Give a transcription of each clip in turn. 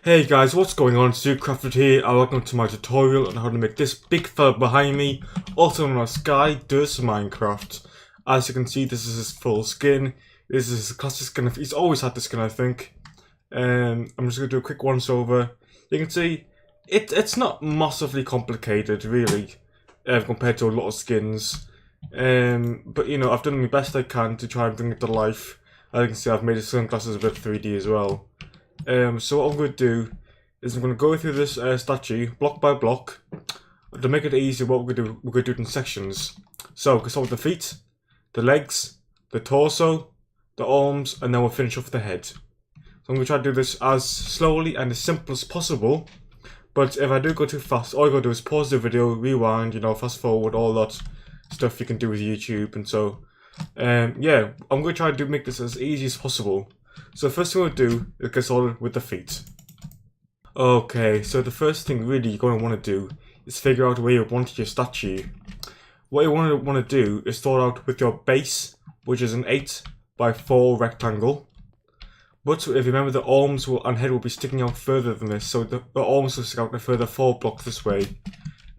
Hey guys, what's going on? It's Crafted here and welcome to my tutorial on how to make this big fella behind me, also known as SkyDoesMC. As you can see, this is his full skin. This is his classic skin. He's always had this skin, I think. I'm just going to do a quick once over. You can see, it's not massively complicated, really, compared to a lot of skins. But you know, I've done my best I can to try and bring it to life. As you can see, I've made his sunglasses a bit 3D as well. So what I'm going to do is I'm going to go through this statue block by block. To make it easier, what we're going to do it in sections. So we're going to start with the feet, the legs, the torso, the arms, and then we'll finish off with the head. So I'm going to try to do this as slowly and as simple as possible. But if I do go too fast, all you got to do is pause the video, rewind, you know, fast forward, all that stuff you can do with YouTube. And so, yeah, I'm going to try to make this as easy as possible. So first thing we'll do is get started with the feet. Okay, so the first thing really you're going to want to do is figure out where you want your statue. What you want to do is start out with your base, which is an 8x4 rectangle. But if you remember, the arms and head will be sticking out further than this, so the arms will stick out a further 4 blocks this way.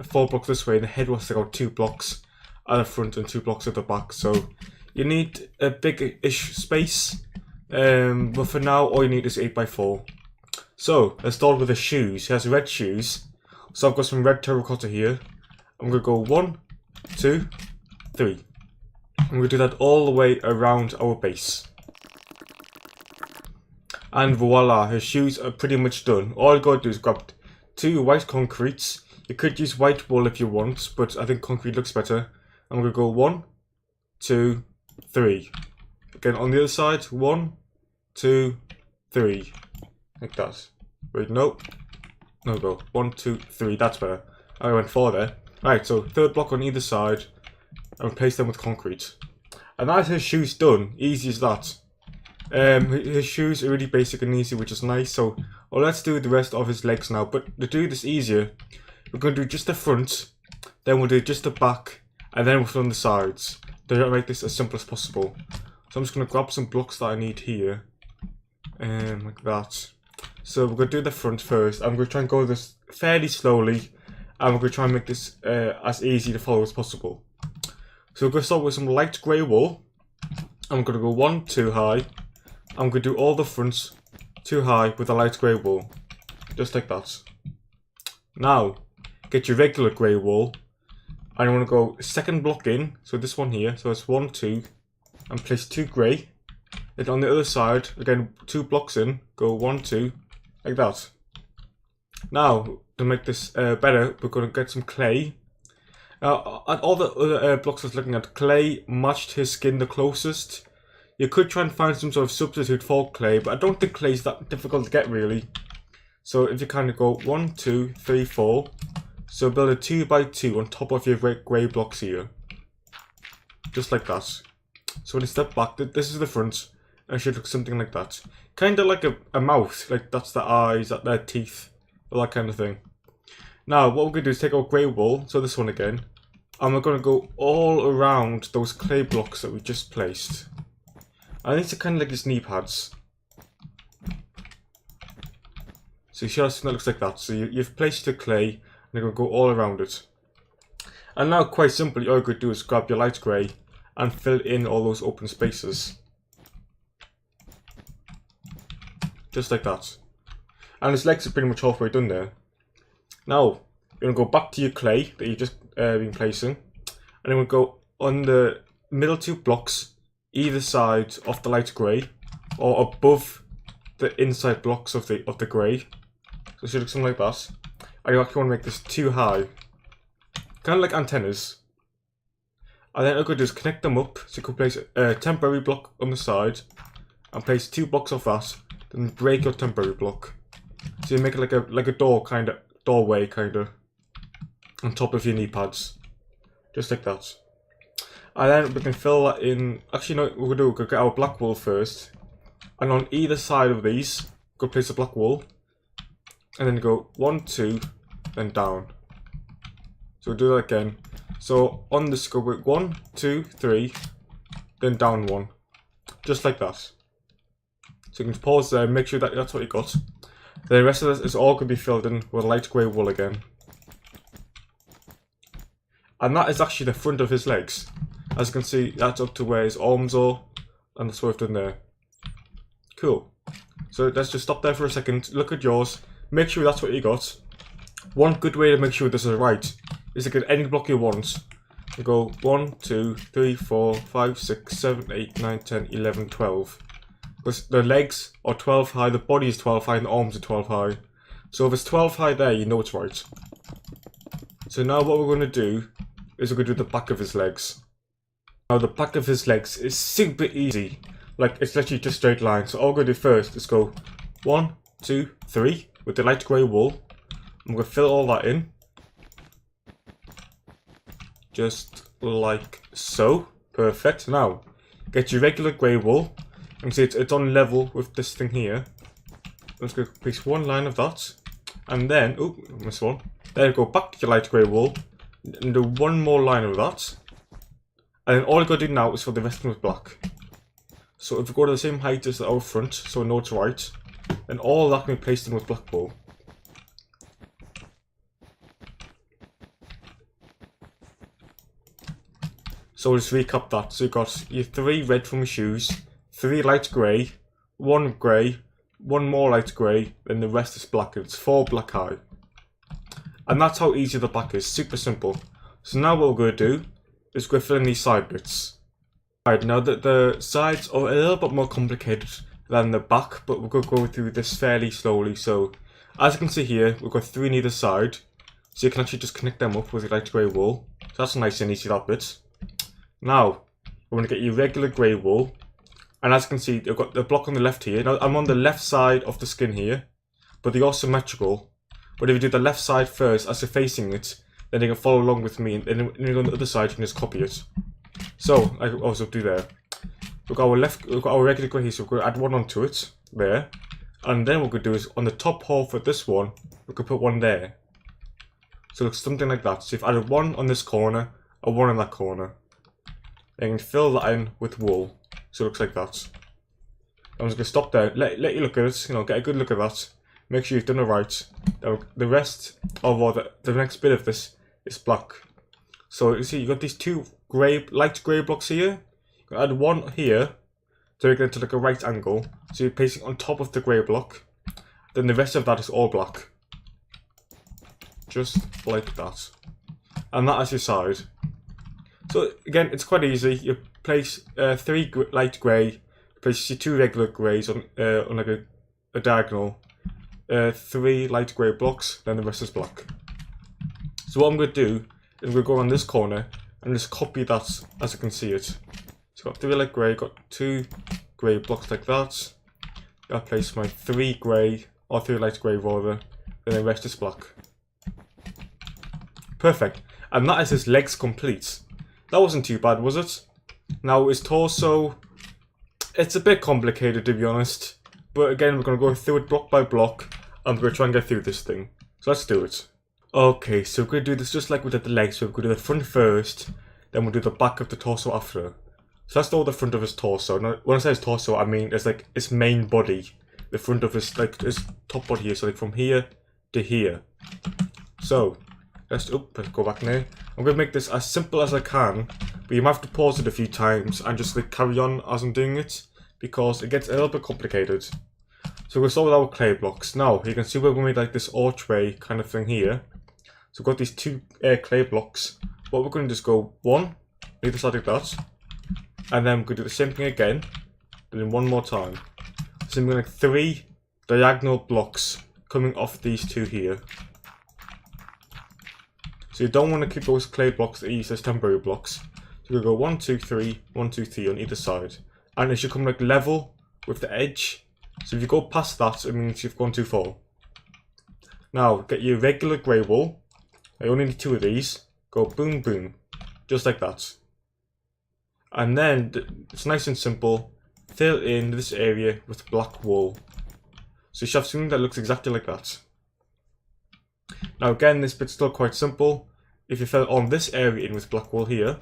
4 blocks this way, and the head will stick out 2 blocks at the front and 2 blocks at the back. So you need a big-ish space. But for now, all you need is 8x4. So let's start with the shoes. He has red shoes, so I've got some red terracotta here. I'm gonna go 1, 2, 3. I'm gonna do that all the way around our base. And voila, his shoes are pretty much done. All you gotta do is grab 2 white concretes. You could use white wool if you want, but I think concrete looks better. I'm gonna go 1, 2, 3. Again on the other side, 1, 2, 3, like that. Wait, no, go 1, 2, 3. That's better. I went 4 there. Right, so third block on either side, and replace them with concrete. And that's his shoes done. Easy as that. His shoes are really basic and easy, which is nice. So let's do the rest of his legs now. But to do this easier, we're going to do just the front, then we'll do just the back, and then we'll fill in the sides. To make this as simple as possible. So I'm just going to grab some blocks that I need here. Like that. So we're going to do the front first. I'm going to try and go this fairly slowly. And we're going to try and make this as easy to follow as possible. So we're going to start with some light grey wool. I'm going to go 1 too high. I'm going to do all the fronts too high with the light grey wool. Just like that. Now, get your regular grey wool. And I want to go second block in, so this one here, so it's 1, 2, and place 2 grey. Then on the other side, again 2 blocks in, go 1, 2, like that. Now, to make this better, we're going to get some clay. At all the other blocks I was looking at, clay matched his skin the closest. You could try and find some sort of substitute for clay, but I don't think clay is that difficult to get really. So if you kind of go 1, 2, 3, 4. So build a 2x2 on top of your grey blocks here. Just like that. So when you step back, this is the front. And it should look something like that. Kind of like a mouth. Like that's the eyes, their teeth. All that kind of thing. Now what we're going to do is take our grey wool. So this one again. And we're going to go all around those clay blocks that we just placed. And these are kind of like his knee pads. So you see how that looks like that. So you've placed the clay. And you're going to go all around it. And now, quite simply, all you're going to do is grab your light grey and fill in all those open spaces. Just like that. And his legs are pretty much halfway done there. Now, you're going to go back to your clay that you've just been placing. And then we'll go on the middle 2 blocks, either side of the light grey, or above the inside blocks of the grey. So it should look something like that. And you actually want to make this too high. Kind of like antennas. And then all you're going to do is connect them up. So you can place a temporary block on the side. And place 2 blocks of that. Then break your temporary block. So you make it like a doorway kind of. On top of your knee pads. Just like that. And then we can fill that in. Actually no, what we're going to do, we're going to get our black wool first. And on either side of these, go place a black wool. And then go 1, 2, then down. So we'll do that again. So on this go with 1, 2, 3, then down 1. Just like that. So you can pause there and make sure that that's what you got. The rest of this is all going to be filled in with light grey wool again. And that is actually the front of his legs. As you can see, that's up to where his arms are, and that's what I've done there. Cool. So let's just stop there for a second, look at yours, make sure that's what you got. One good way to make sure this is right is to get any block you want. You go 1, 2, 3, 4, 5, 6, 7, 8, 9, 10, 11, 12. Because the legs are 12 high, the body is 12 high, and the arms are 12 high. So if it's 12 high there, you know it's right. So now what we're going to do is we're going to do the back of his legs. Now the back of his legs is super easy. Like, it's literally just straight lines. So all we're going to do first is go 1, 2, 3 with the light grey wool. I'm going to fill all that in. Just like so. Perfect. Now, get your regular grey wool. You can see it's on level with this thing here. Let's go place one line of that. And then, oh, I missed one. Then go back to your light grey wool. And do one more line of that. And then all you got to do now is fill the rest with black. So if we go to the same height as our front, so we know it's right, then all that can be placed in with black wool. So we'll just recap that. So you've got your 3 red from your shoes, 3 light grey, 1 grey, 1 more light grey, then the rest is black, and it's 4 black high. And that's how easy the back is, super simple. So now what we're going to do is we're going to fill in these side bits. Right, now that the sides are a little bit more complicated than the back, but we're going to go through this fairly slowly. So as you can see here, we've got 3 on either side, so you can actually just connect them up with your light grey wool. So that's nice and easy, that bit. Now, we're going to get your regular grey wool, and as you can see, I've got the block on the left here. Now, I'm on the left side of the skin here, but they're all symmetrical. But if you do the left side first, as you're facing it, then you can follow along with me, and then on the other side, you can just copy it. So, I can also do there. We've got our regular grey here, so we're going to add one onto it, there. And then what we're going to do is, on the top half of this one, we could put one there. So it looks something like that. So if I added one on this corner, and one on that corner. And you can fill that in with wool, so it looks like that. I'm just going to stop there, let you look at it, get a good look at that. Make sure you've done it right. The rest, or the next bit of this, is black. So you see, you got these 2 light grey blocks here. You add one here, so you get to like a right angle. So you're placing on top of the grey block. Then the rest of that is all black. Just like that. And that is your side. So again, it's quite easy. You place 3 light grey, place your 2 regular greys on like a diagonal, 3 light grey blocks, then the rest is black. So what I'm going to do is I'm going to go on this corner and just copy that as you can see it. So got 3 light grey, got 2 grey blocks like that. I place my 3 grey, or 3 light grey rather, then the rest is black. Perfect. And that is his legs complete. That wasn't too bad, was it? Now his torso, it's a bit complicated to be honest. But again, we're going to go through it block by block. And we're going to try and get through this thing. So let's do it. Okay, so we're going to do this just like we did the legs. So we're going to do the front first. Then we'll do the back of the torso after. So that's all the front of his torso. Now, when I say his torso, I mean it's like his main body. The front of his, like his top body here. So like from here to here. So, let's go back now. I'm going to make this as simple as I can, but you might have to pause it a few times and just like carry on as I'm doing it, because it gets a little bit complicated. So we'll start with our clay blocks. Now, you can see where we made like this archway kind of thing here. So we've got these 2 clay blocks. What we're going to just go 1, either side like that, and then we're going to do the same thing again, but then 1 more time. So we're going to like 3 diagonal blocks coming off these 2 here. So you don't want to keep those clay blocks that you use as temporary blocks. So you'll go 1, 2, 3, 1, 2, 3 on either side. And it should come like level with the edge. So if you go past that, it means you've gone too far. Now, get your regular grey wool. I only need 2 of these. Go boom, boom. Just like that. And then, it's nice and simple. Fill in this area with black wool. So you should have something that looks exactly like that. Now again, this bit's still quite simple. If you fill on this area in with black wool here,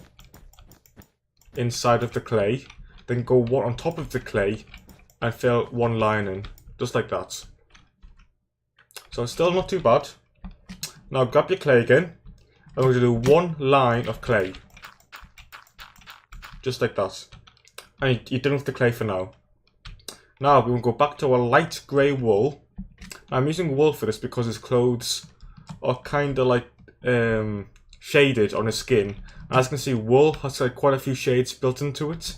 inside of the clay, then go 1 on top of the clay and fill 1 line in, just like that. So it's still not too bad. Now grab your clay again. I'm going to do one line of clay. Just like that. And you're done with the clay for now. Now we're going to go back to our light grey wool. I'm using wool for this because his clothes are kind of like shaded on his skin. And as you can see, wool has like quite a few shades built into it.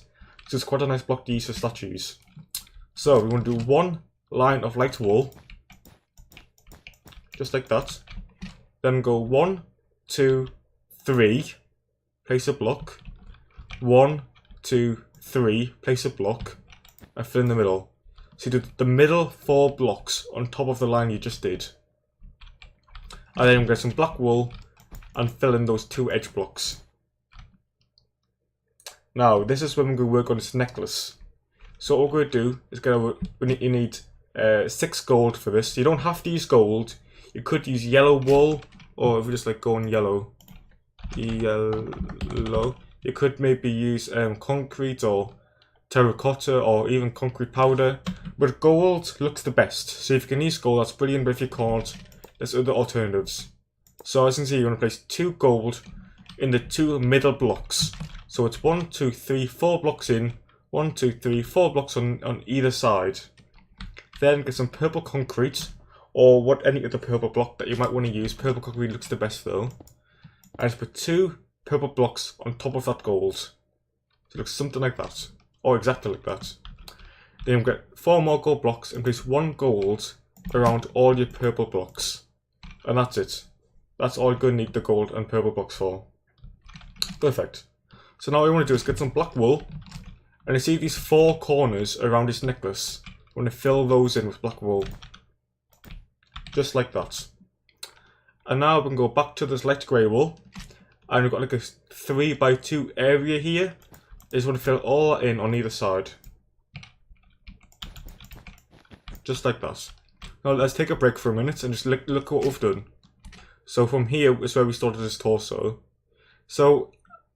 So it's quite a nice block to use for statues. So we want to do one line of light wool. Just like that. Then go 1, 2, 3. Place a block. 1, 2, 3. Place a block. And fill in the middle. So you do the middle 4 blocks on top of the line you just did. And then get some black wool and fill in those 2 edge blocks. Now this is when we're going to work on this necklace. So what we're going to do is you need 6 gold for this. You don't have to use gold. You could use yellow wool, or if we just like go on yellow. Yellow. You could maybe use concrete or terracotta or even concrete powder. But gold looks the best. So if you can use gold, that's brilliant. But if you can't, there's other alternatives. So as you can see, you're going to place 2 gold in the 2 middle blocks. So it's 1, 2, 3, 4 blocks in. 1, 2, 3, 4 blocks on either side. Then get some purple concrete, or any other purple block that you might want to use. Purple concrete looks the best though. And just put 2 purple blocks on top of that gold. So it looks something like that, or exactly like that. Then you get 4 more gold blocks and place 1 gold around all your purple blocks. And that's it. That's all you're going to need the gold and purple blocks for. Perfect. So now what we want to do is get some black wool. And you see these 4 corners around this necklace. We want to fill those in with black wool. Just like that. And now we can go back to this light grey wool. And we've got like a 3x2 area here. I just want to fill all that in on either side. Just like that. Now let's take a break for a minute and just look what we've done. So from here is where we started this torso. So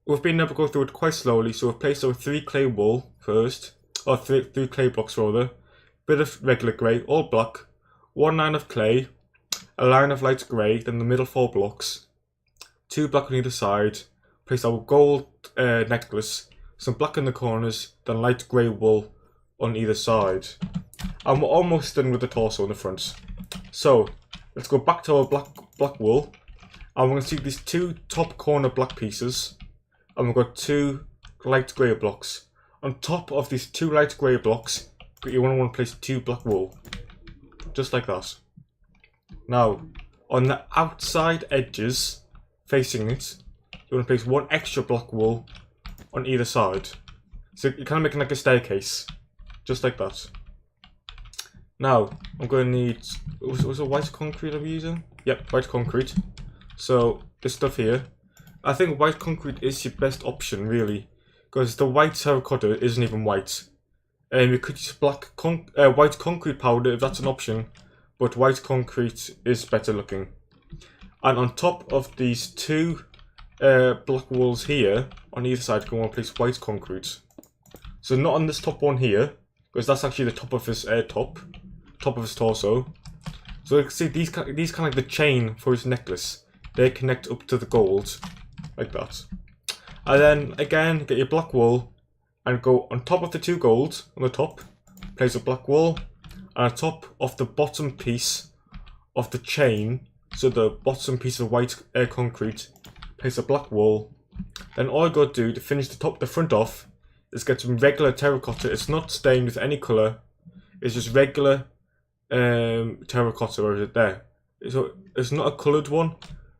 we've been able to go through it quite slowly. So we've placed our 3 clay wool first. Or 3 clay blocks rather. Bit of regular grey, all black. 1 line of clay. A line of light grey, then the middle 4 blocks. 2 black on either side. Place our gold necklace. Some black in the corners, then light grey wool on either side. And we're almost done with the torso in the front. So let's go back to our black wool. And we're going to see these 2 top corner black pieces. And we've got 2 light grey blocks. On top of these 2 light grey blocks, you want to place 2 black wool. Just like that. Now, on the outside edges, facing it, you want to place 1 extra black wool on either side. So you're kind of making like a staircase. Just like that. Now, I'm going to need... Was it white concrete I'm using? Yep, white concrete. So, this stuff here. I think white concrete is your best option, really. Because the white terracotta isn't even white. And we could use white concrete powder if that's an option. But white concrete is better looking. And on top of these 2 black walls here, on either side, you want to place white concrete. So not on this top one here, because that's actually the top of his top of his torso. So you can see these kind of like the chain for his necklace. They connect up to the gold, like that. And then again, get your black wool and go on top of the 2 golds on the top. Place a black wool, and on top of the bottom piece of the chain, so the bottom piece of white concrete, place a black wool. Then all you got to do to finish the front off is get some regular terracotta. It's not stained with any colour. It's just regular terracotta. Or is it there? So it's not a coloured one.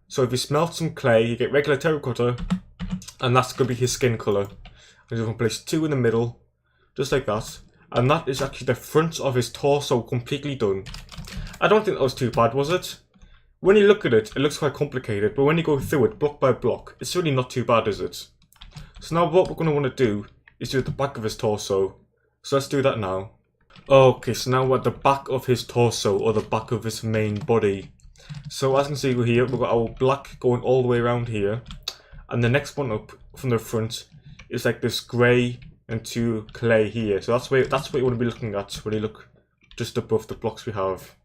So if you smelt some clay, you get regular terracotta, and that's going to be his skin colour. And you're going to place 2 in the middle, just like that. And that is actually the front of his torso completely done. I don't think that was too bad, was it? When you look at it, it looks quite complicated, but when you go through it block by block, it's really not too bad, is it? So now what we're going to want to do is do the back of his torso. So let's do that now. Okay, so now we're at the back of his torso, or the back of his main body. So as you can see here, we've got our black going all the way around here. And the next one up from the front is like this grey and 2 clay here. So that's what you want to be looking at when you look just above the blocks we have.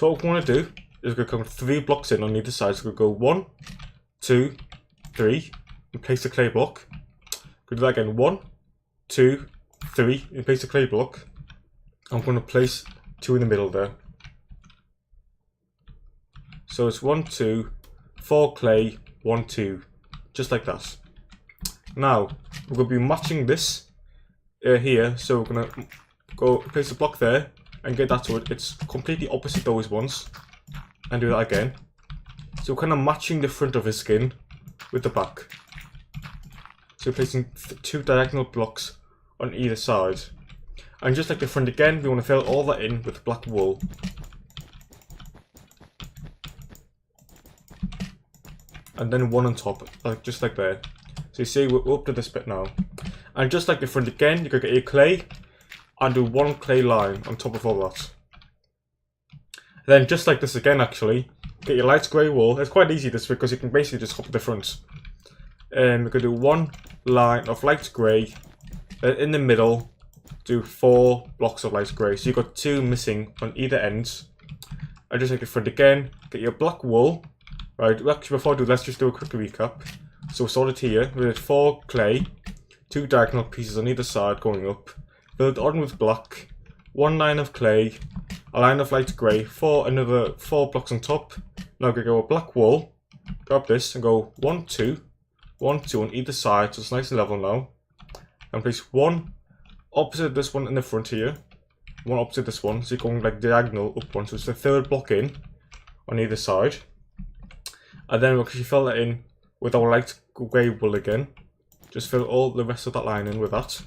So what we're going to do is we're going to come 3 blocks in on either side. So we're going to go 1, 2, 3, and place the clay block. We'll do that again. 1, 2, 3, and place the clay block. I'm going to place 2 in the middle there. So it's 1, 2, 4 clay, 1, 2, just like that. Now we're going to be matching this here. So we're going to go place a block there and get that so it's completely opposite those ones, and do that again. So we're kind of matching the front of his skin with the back. So we're placing 2 diagonal blocks on either side. And just like the front again, we want to fill all that in with black wool. And then 1 on top, just like there. So you see we're up to this bit now. And just like the front again, you're going to get your clay and do 1 clay line on top of all that. Then just like this again actually, get your light grey wool. It's quite easy this because you can basically just copy the front. We're going to do 1 line of light grey. Then in the middle, do 4 blocks of light grey. So you've got 2 missing on either ends. And just like the front again, get your black wool. Right, actually before I do, let's just do a quick recap. So we started here, we did 4 clay, 2 diagonal pieces on either side going up. Filled on with black, 1 line of clay, a line of light grey, another 4 blocks on top. Now we're going to go with black wool, grab this and go 1, 2, 1, 2 on either side, so it's nice and level now. And place 1 opposite this one in the front here, 1 opposite this one, so you're going like diagonal up one, so it's the 3rd block in on either side. And then we'll actually fill that in with our light grey wool again. Just fill all the rest of that line in with that.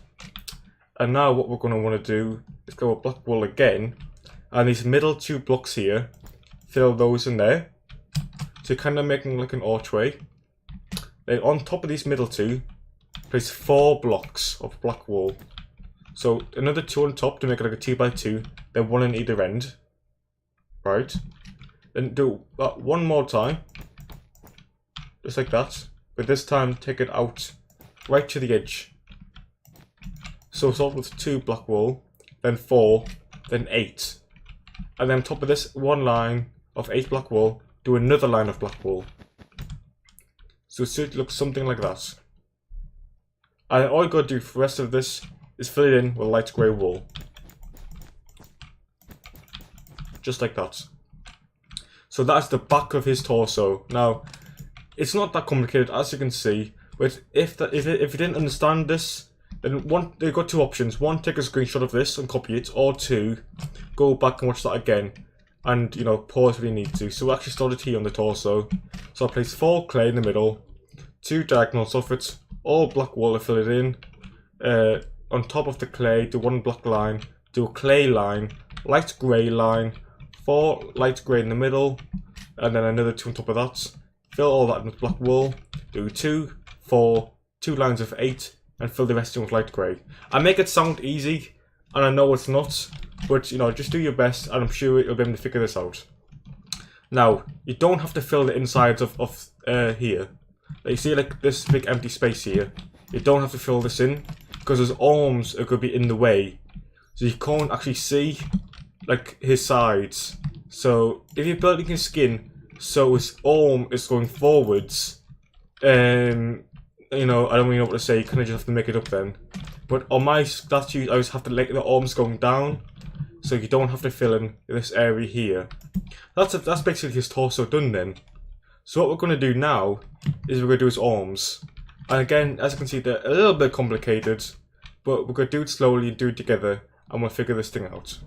And now what we're going to want to do is go with black wool again. And these middle 2 blocks here, fill those in there. So you're kind of making like an archway. Then on top of these middle 2, place 4 blocks of black wool. So another 2 on top to make it like a 2 by 2. Then 1 on either end. Right. Then do that 1 more time. Just like that, but this time take it out right to the edge. So start with 2 black wool, then 4, then 8. And then on top of this 1 line of 8 black wool, do another line of black wool. So it should look something like that. And all you got to do for the rest of this is fill it in with light grey wool. Just like that. So that's the back of his torso. Now, it's not that complicated, as you can see, but if you didn't understand this, then you've got 2 options. 1, take a screenshot of this and copy it, or 2, go back and watch that again, and you know, pause when you need to. So we actually started here on the torso. So I place 4 clay in the middle, 2 diagonal soffits, all black wool to fill it in. On top of the clay, do 1 black line, do a clay line, light grey line, 4 light grey in the middle, and then another 2 on top of that. Fill all that in with black wool, do 2, 4, 2 lines of 8, and fill the rest in with light grey. I make it sound easy, and I know it's not, but you know, just do your best, and I'm sure you'll be able to figure this out. Now, you don't have to fill the insides of here. Like, you see like this big empty space here? You don't have to fill this in, because his arms are going to be in the way. So you can't actually see like his sides. So if you're building his skin so his arm is going forwards, you know, I don't really know what to say, you kind of just have to make it up then. But on my statue, I just have to let the arms going down, so you don't have to fill in this area here. That's basically his torso done then. So what we're going to do now is we're going to do his arms. And again, as you can see, they're a little bit complicated, but we're going to do it slowly and do it together, and we'll figure this thing out.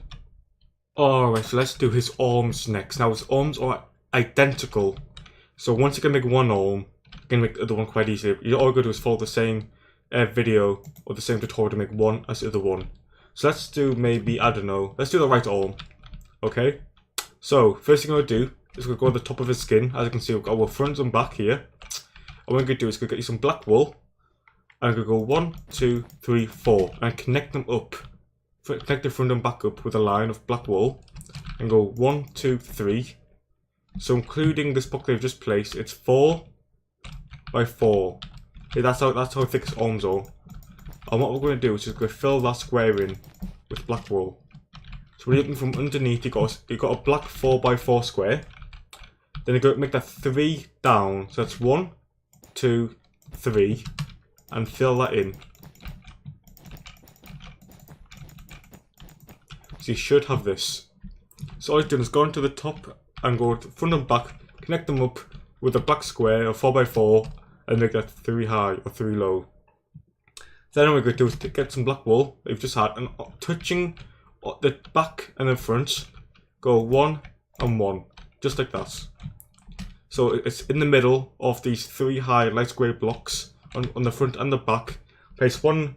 Alright, so let's do his arms next. Now his arms are identical. So once you can make one arm, you can make the other one quite easily. All you gotta do is follow the same video or the same tutorial to make one as the other one. So let's do maybe, I don't know, let's do the right arm. Okay? So first thing I'm gonna do is we're gonna go to the top of his skin. As you can see, we've got our front and back here. And what we're gonna do is we're gonna get you some black wool. And I'm gonna go 1, 2, 3, 4 and connect them up. Connect the front and back up with a line of black wool. And go 1, 2, 3. So including this block they've just placed, it's 4 by 4. Okay, that's how thick his arms are. And what we're going to do is just go fill that square in with black wool. So when you open from underneath, you got a black 4x4 square. Then you got to make that 3 down. So that's 1, 2, 3, and fill that in. So you should have this. So all you're doing is go into the top and go front and back, connect them up with a black square or 4x4, and make that 3 high or 3 low. Then what we're going to do is get some black wool that you've just had, and touching the back and the front, go 1 and 1, just like that. So it's in the middle of these 3 high light grey blocks on the front and the back. Place 1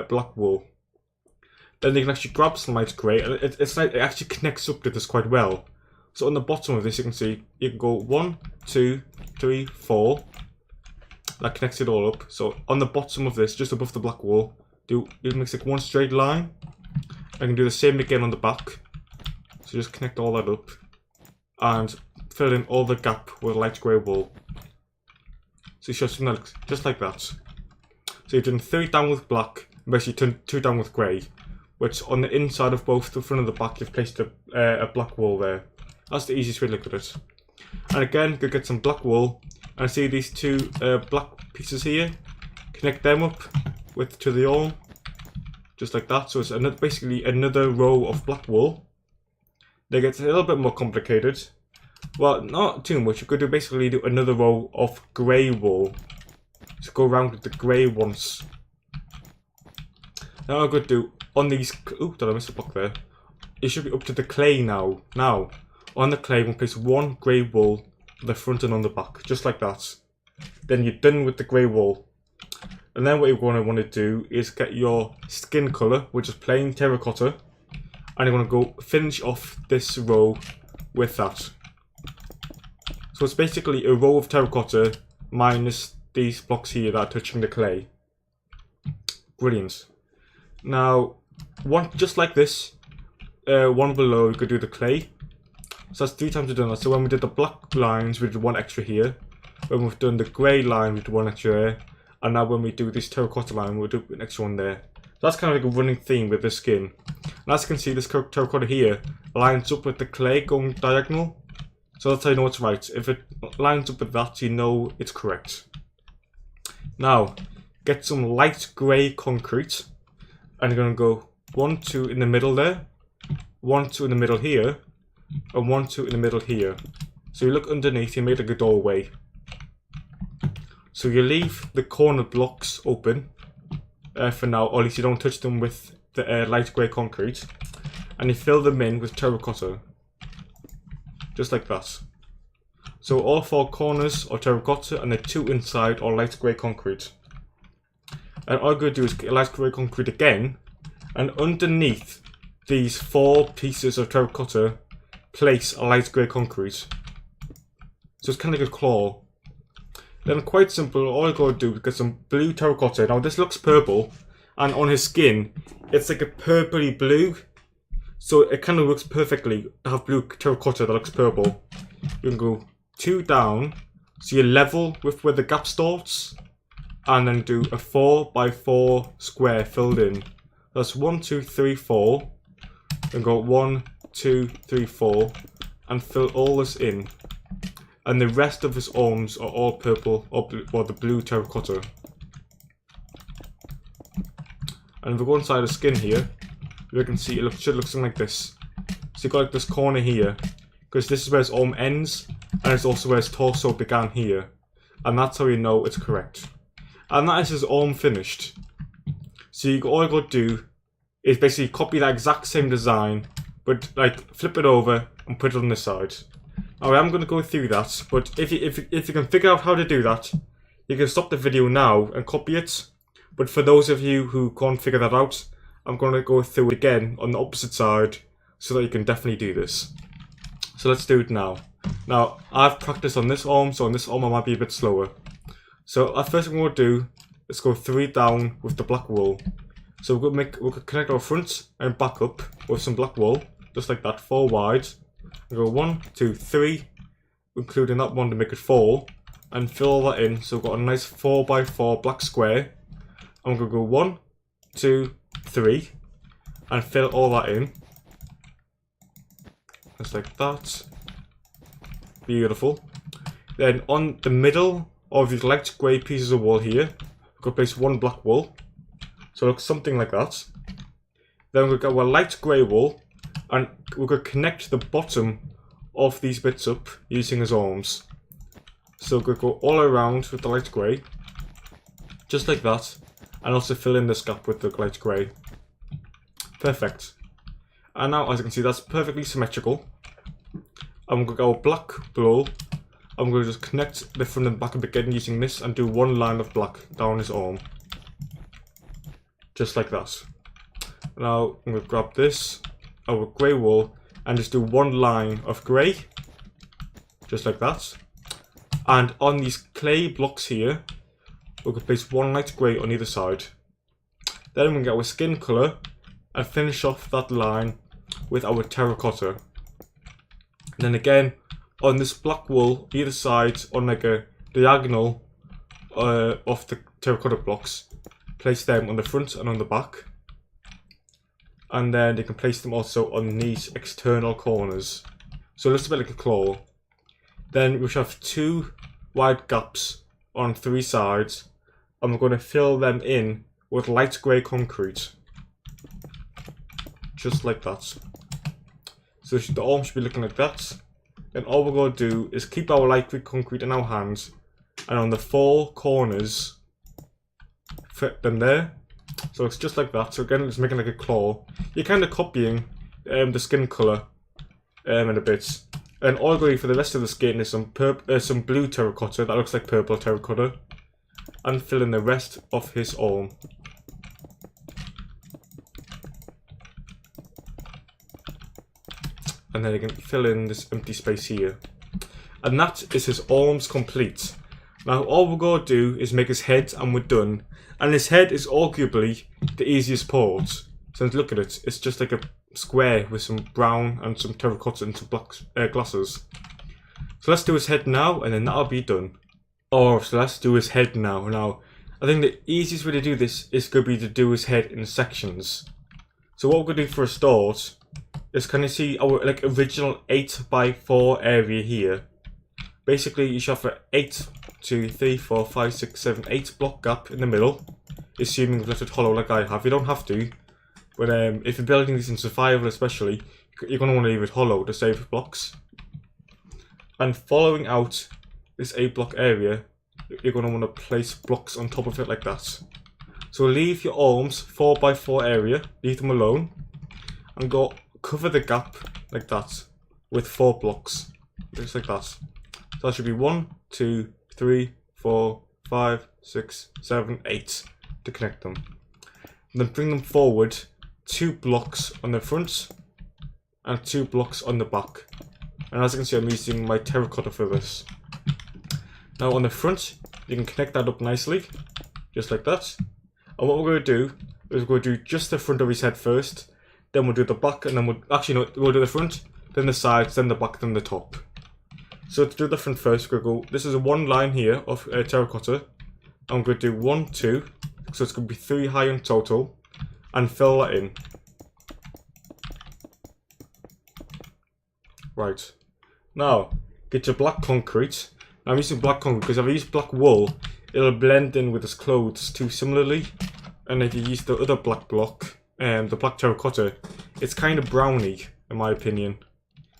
black wool. Then you can actually grab some light grey, and it's like it actually connects up to this quite well. So on the bottom of this, you can see you can go 1, 2, 3, 4. That connects it all up. So on the bottom of this, just above the black wool, you make like one straight line. I can do the same again on the back. So just connect all that up and fill in all the gap with light grey wool. So you show something that looks just like that. So you've done 3 down with black, and basically 2 down with grey. Which on the inside of both the front and the back, you've placed a black wool there. That's the easiest way to look at it. And again, go get some black wool, and see these 2 black pieces here. Connect them up to the arm, just like that. So it's basically another row of black wool. They get a little bit more complicated. Well, not too much. You could basically do another row of grey wool. So go around with the grey once. Now I'm going to do on these. Oh, did I miss a block there? It should be up to the clay now. Now, on the clay, we'll place 1 grey wool on the front and on the back, just like that. Then you're done with the grey wool. And then what you're going to want to do is get your skin colour, which is plain terracotta, and you're going to go finish off this row with that. So it's basically a row of terracotta minus these blocks here that are touching the clay. Brilliant. Now, just like this, one below you could do the clay. So that's 3 times we've done that. So when we did the black lines, we did 1 extra here. When we've done the grey line, we did 1 extra there. And now when we do this terracotta line, we'll do an extra 1 there. So that's kind of like a running theme with this skin. And as you can see, this terracotta here lines up with the clay going diagonal. So that's how you know it's right. If it lines up with that, you know it's correct. Now, get some light grey concrete. And you're going to go 1, 2 in the middle there. 1, 2 in the middle here. And 1, 2 in the middle here. So you look underneath, you made like a doorway. So you leave the corner blocks open for now, or at least you don't touch them with the light grey concrete. And you fill them in with terracotta. Just like that. So all 4 corners are terracotta, and the 2 inside are light grey concrete. And all I'm going to do is get light grey concrete again, and underneath these 4 pieces of terracotta, place a light grey concrete. So it's kind of like a claw. Then quite simple, all I got to do is get some blue terracotta. Now this looks purple, and on his skin, it's like a purpley blue. So it kind of works perfectly to have blue terracotta that looks purple. You can go 2 down, so you're level with where the gap starts, and then do a 4x4 square filled in. That's 1, 2, 3, 4. Then go 1, 2, 3, 4, and fill all this in. And the rest of his arms are all purple or the blue terracotta. And if we go inside the skin here, you can see it should look something like this. So you've got like this corner here, because this is where his arm ends, and it's also where his torso began here. And that's how you know it's correct. And that is his arm finished. So all you got to do is basically copy that exact same design, but like flip it over and put it on this side. Alright, I'm going to go through that, but if you can figure out how to do that, you can stop the video now and copy it. But for those of you who can't figure that out, I'm going to go through it again on the opposite side so that you can definitely do this. So let's do it now. Now, I've practiced on this arm, so on this arm I might be a bit slower. So the first thing we're going to do is go 3 down with the black wool. So we're going to connect our front and back up with some black wool, just like that, 4 wide. We'll go 1, 2, 3, including that one to make it 4, and fill all that in. So we've got a nice 4x4 black square. And we're going to go 1, 2, 3, and fill all that in. Just like that. Beautiful. Then on the middle of these light grey pieces of wall here, we're going to place one black wall. So it looks something like that. Then we're going to go a light grey wall, and we're going to connect the bottom of these bits up using his arms. So we're going to go all around with the light grey, just like that, and also fill in this gap with the light grey. Perfect. And now, as you can see, that's perfectly symmetrical. I'm going to go black below. I'm going to just connect the front and back again using this and do one line of black down his arm. Just like that. Now I'm going to grab this, our grey wall, and just do one line of grey. Just like that. And on these clay blocks here, we're going to place one light grey on either side. Then we're going to get our skin colour and finish off that line with our terracotta. And then again, on this black wall, either side, on like a diagonal of the terracotta blocks, place them on the front and on the back. And then you can place them also on these external corners. So it looks a bit like a claw. Then we should have two wide gaps on three sides, and we're going to fill them in with light grey concrete. Just like that. So the arm should be looking like that. Then all we're going to do is keep our light grey concrete in our hands, and on the four corners, fit them there. So it's just like that. So again, it's making like a claw. You're kind of copying the skin colour in a bit. And all going for the rest of the skin is some blue terracotta that looks like purple terracotta, and fill in the rest of his arm. And then you can fill in this empty space here. And that is his arms complete. Now all we're going to do is make his head, and we're done. And his head is arguably the easiest part. So look at it, it's just like a square with some brown and some terracotta and some black glasses. So let's do his head now, and then that'll be done. So let's do his head now. Now, I think the easiest way to do this is going to be to do his head in sections. So what we're going to do for a start is, can you see our like original 8x4 area here? Basically, you should have an 8, 2, 3, 4, 5, 6, 7, 8 block gap in the middle, assuming you've left it hollow like I have. You don't have to, but if you're building these in survival especially, you're going to want to leave it hollow to save blocks. And following out this 8 block area, you're going to want to place blocks on top of it like that. So leave your arms 4x4 area, leave them alone, and go cover the gap like that with 4 blocks, just like that. So that should be 1, 2, 3, 4, 5, 6, 7, 8 to connect them. And then bring them forward 2 blocks on the front and 2 blocks on the back. And as you can see, I'm using my terracotta for this. Now on the front, you can connect that up nicely, just like that. And what we're going to do is we're going to do just the front of his head first, then we'll do the back, and then we'll do the front, then the sides, then the back, then the top. So to do the front first, we're going to go, this is a one line here of terracotta. I'm going to do 1, 2, so it's going to be 3 high in total, and fill that in. Right. Now, get your black concrete. I'm using black concrete because if I use black wool, it'll blend in with his clothes too similarly. And if you use the other black block, the black terracotta, it's kind of browny in my opinion.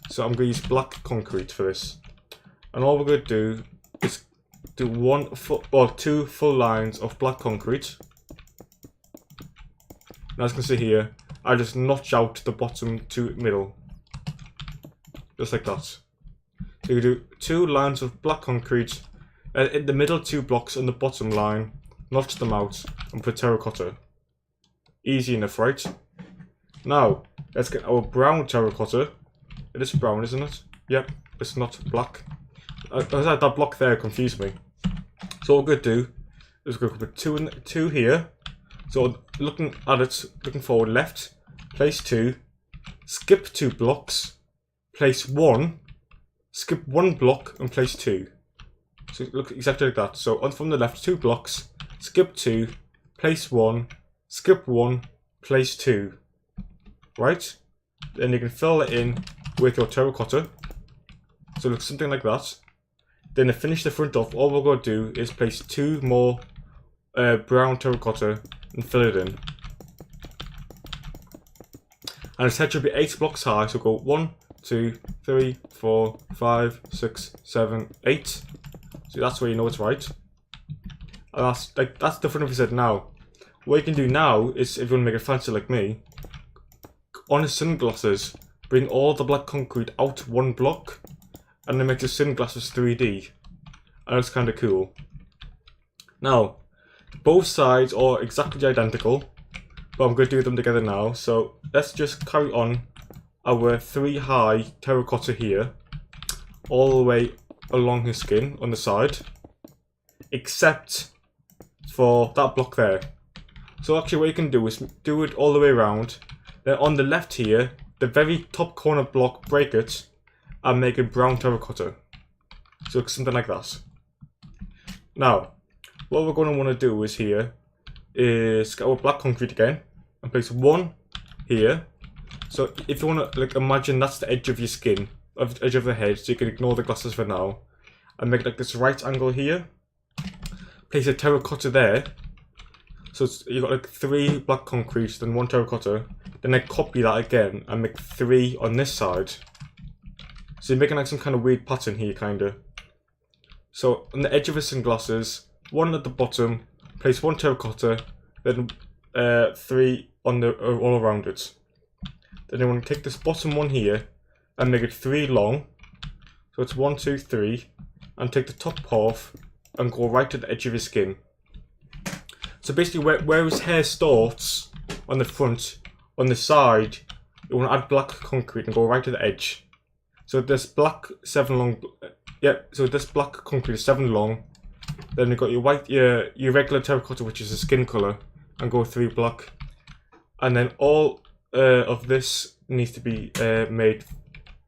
So I'm going to use black concrete for this. And all we're going to do is do 2 full lines of black concrete. And as you can see here, I just notch out the bottom to middle. Just like that. So you do 2 lines of black concrete, in the middle 2 blocks on the bottom line, notch them out, and put terracotta. Easy enough, right? Now, let's get our brown terracotta. It is brown, isn't it? Yep, it's not black. That block there confused me. So what we're going to do is we're going to put 2 here. So looking at it, looking forward left, place 2, skip 2 blocks, place 1, skip 1 block and place 2. So look exactly like that. So on from the left, 2 blocks, skip 2, place 1, skip 1, place 2. Right? Then you can fill it in with your terracotta. So it looks something like that. Then to finish the front off, all we're going to do is place 2 more brown terracotta and fill it in. And its head should be 8 blocks high, so go 1, 2, 3, 4, 5, 6, 7, 8. So that's where you know it's right. And that's the front of his head now. What you can do now is, if you want to make it fancy like me, on his sunglasses, bring all the black concrete out 1 block, and then make the sunglasses 3D. And it's kind of cool. Now, both sides are exactly identical, but I'm going to do them together now. So let's just carry on our 3 high terracotta here, all the way along his skin on the side, except for that block there. So actually what you can do is do it all the way around. Then on the left here, the very top corner block, break it, and make it brown terracotta. So something like that. Now, what we're going to want to do is here, is get our black concrete again, and place 1 here. So if you want to like imagine that's the edge of your skin, edge of the head, so you can ignore the glasses for now, and make like this right angle here. Place a terracotta there. So you got like 3 black concrete, then 1 terracotta. Then I copy that again and make 3 on this side. So you're making like some kind of weird pattern here, kinda. So on the edge of his sunglasses, 1 at the bottom, place 1 terracotta, then 3 on the all around it. Then you want to take this bottom one here and make it 3 long. So it's 1, 2, 3, and take the top half and go right to the edge of his skin. So basically, where his hair starts on the front, on the side, you want to add black concrete and go right to the edge. So this black 7 long, so this black concrete is 7 long. Then you've got your white, your regular terracotta, which is a skin color, and go 3 black. And then all of this needs to be made.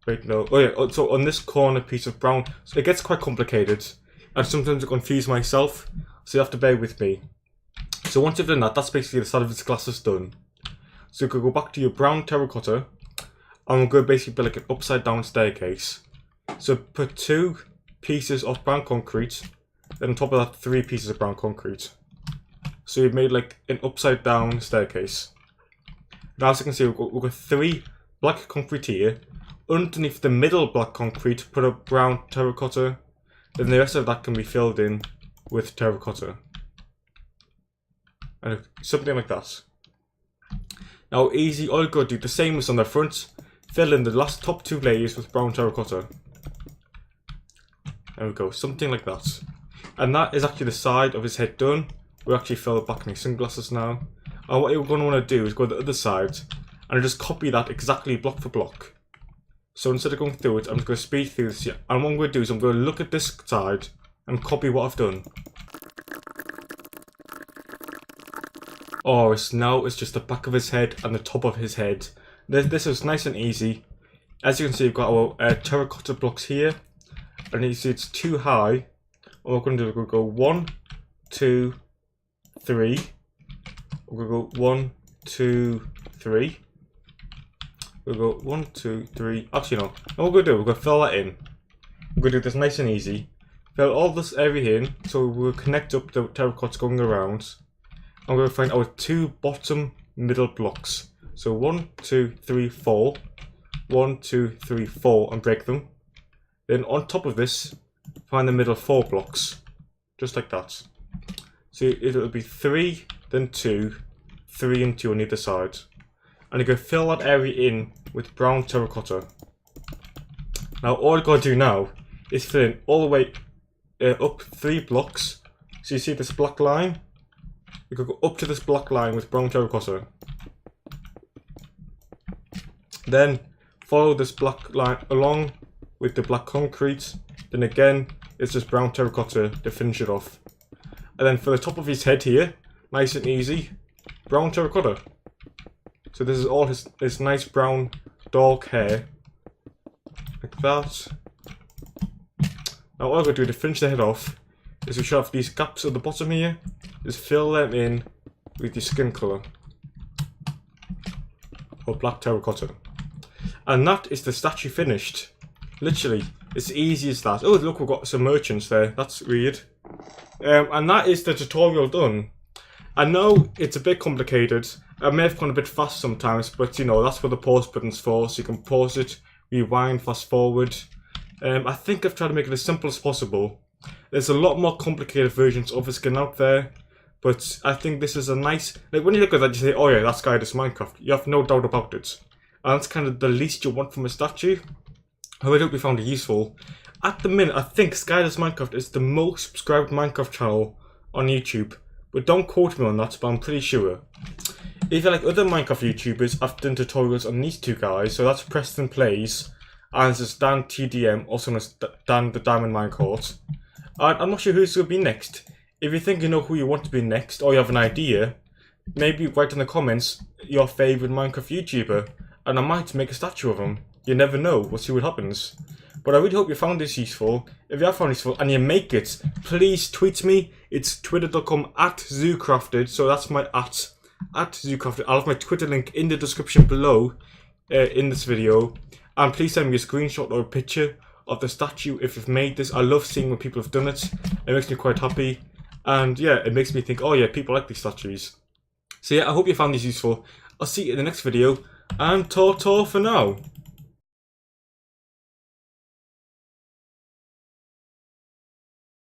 Wait, no. Oh yeah. So on this corner piece of brown, so it gets quite complicated, and sometimes I confuse myself. So you have to bear with me. So once you've done that, that's basically the side of his glasses done. So you could go back to your brown terracotta, and we're going to basically build like an upside down staircase. So put 2 pieces of brown concrete, then on top of that 3 pieces of brown concrete. So you've made like an upside down staircase. Now as you can see, we've got 3 black concrete here. Underneath the middle black concrete, put a brown terracotta. Then the rest of that can be filled in with terracotta. And something like that. Now easy, all you got to do the same as on the front. Fill in the last top 2 layers with brown terracotta. There we go, something like that. And that is actually the side of his head done. We actually fill it back in his sunglasses now. And what you're going to want to do is go to the other side and just copy that exactly block for block. So instead of going through it, I'm just going to speed through this here. And what I'm going to do is I'm going to look at this side and copy what I've done. Oh, it's just the back of his head and the top of his head. This is nice and easy. As you can see, we've got our terracotta blocks here. And you see it's too high. What we're going to do is we're going to go 1, 2, 3. We're going to go 1, 2, 3. We'll go 1, 2, 3. Actually, no. What we're going to do, we're going to fill that in. We're going to do this nice and easy. Fill all this area in, so we'll connect up the terracotta going around. And we're going to find our 2 bottom middle blocks. So 1, 2, 3, 4. 1, 2, 3, 4, and break them. Then on top of this, find the middle 4 blocks. Just like that. So it'll be 3, then 2, 3 and 2 on either side. And you can fill that area in with brown terracotta. Now all you've got to do now is fill in all the way up 3 blocks. So you see this black line? You could go up to this black line with brown terracotta. Then follow this black line along with the black concrete. Then again, it's just brown terracotta to finish it off. And then for the top of his head here, nice and easy, brown terracotta. So this is all his nice brown dark hair, like that. Now all I'm going to do to finish the head off is we should have these gaps at the bottom here. Just fill them in with your skin colour, or black terracotta. And that is the statue finished. Literally, it's easy as that. Oh, look, we've got some merchants there. That's weird. And that is the tutorial done. I know it's a bit complicated. I may have gone a bit fast sometimes, but you know, that's what the pause button's for. So you can pause it, rewind, fast forward. I think I've tried to make it as simple as possible. There's a lot more complicated versions of the skin out there, but I think this is a nice... Like, when you look at that, you say, oh yeah, that's SkyDoesMinecraft. You have no doubt about it. And that's kind of the least you want from a statue. I really hope you found it useful. At the minute, I think SkyDoesMinecraft is the most subscribed Minecraft channel on YouTube. But don't quote me on that, but I'm pretty sure. If you like other Minecraft YouTubers, I've done tutorials on these two guys. So that's Preston Plays, and this is Dan TDM, also known as Dan the Diamond Minecourt. And I'm not sure who's going to be next. If you think you know who you want to be next, or you have an idea, maybe write in the comments your favourite Minecraft YouTuber, and I might make a statue of him. You never know, we'll see what happens. But I really hope you found this useful. If you have found it useful and you make it, please tweet me. It's twitter.com/ZooCrafted, so that's my @ ZooCrafted. I'll have my Twitter link in the description below in this video. And please send me a screenshot or a picture of the statue if you've made this. I love seeing when people have done it. It makes me quite happy. And yeah, it makes me think, oh yeah, people like these statues. So yeah, I hope you found this useful. I'll see you in the next video. And ta-ta for now.